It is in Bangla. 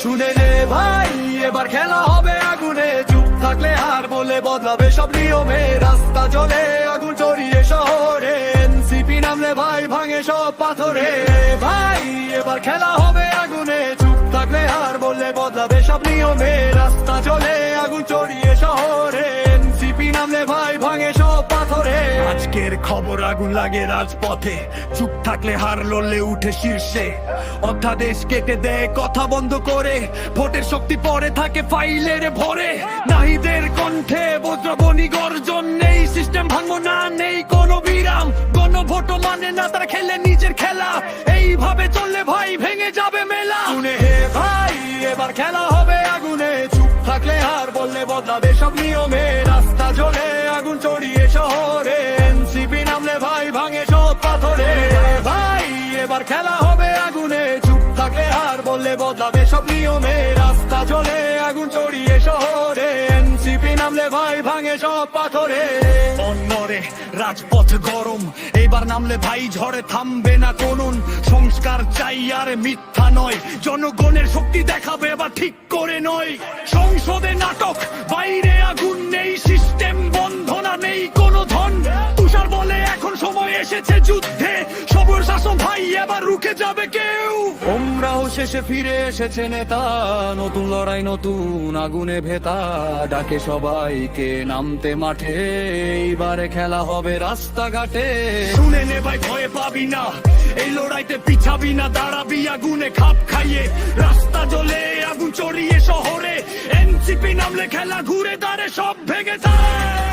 শুনে নে ভাই, এবার খেলা হবে আগুনে, চুপ থাকলে হার বলে বদলাবে সব নিয়মে। রাস্তা চলে আগুন চড়িয়ে শহরে, এনসিপি নামলে ভাই ভাঙে সব পাথরে। ভাই এবার খেলা হবে আগুনে, চুপ থাকলে হার বলে বদলাবে সব নিয়মে। রাস্তা চলে আগুন চড়িয়ে শহরে, এনসিপি নামলে ভাই ভাঙে সব পাথরে। আজকের খবর আগুন লাগে রাজপথে, চুপ থাকলে হার লড়লে উঠে শীর্ষে। অধ্যাদেশ কেটে দেয় কথা বন্ধ করে, ভোটের শক্তি পরে থাকে ফাইলের ভরে। নাহিদের কণ্ঠে বজ্রবনি গর্জন, নেই সিস্টেম ভাঙবো না, নেই কোনো বিরাম। গণভোট মানে না, তারা খেলে নিজের খেলা, এইভাবে চললে ভাই ভেঙে যাবে মেলা। শুনে হে ভাই, এবার খেলা হবে আগুনে, চুপ থাকলে হার বললে বদলাবে সব নিয়মে। রাস্তা জ্বলে আগুন চড়িয়ে শহরে, এনসিপি নামলে ভাই ভাঙে সব পাথরে। ভাই এবার খেলা হবে আগুনে, চুপ থাকলে হার বললে বদলাবে সব নিয়মে। রাস্তা জ্বলে আগুন চড়িয়ে শহরে, এনসিপি নামলে ভাই ভাঙে সব পাথরে। অন্যরে রাজপথ গরম, এবার নামলে ভাই ঝড়ে থামবে না কোনুন। সংস্কার চাই আর মিথ্যা নয়, জনগণের শক্তি দেখাবে এবার ঠিক করে নয়। সংসদে নাটক, বাইরে আগুন, নেই সিস্টেম বন্ধনা, নেই কোনো ধন। তুষার বলে এখন সময় এসেছে যুদ্ধে, সবর শাসন ভাই এবার রুখে যাবে কেউ। ওমরাও শেষে ফিরে এসেছে নেতা, নতুন লড়াই নতুন আগুনে ভেতা। ডাকে সবাইকে নামতে মাঠে, এইবারে খেলা হবে রাস্তাঘাটে। শুনে নে ভাই, ভয় পাবি না, এই লড়াইতে পিছাবি না, দাঁড়াবি আগুনে খাপ খাইয়ে। রাস্তা জ্বলে আগুন চড়িয়ে শহরে, এনসিপি নামলে খেলা ঘুরে দাঁড়ে সব ভেঙে যায়।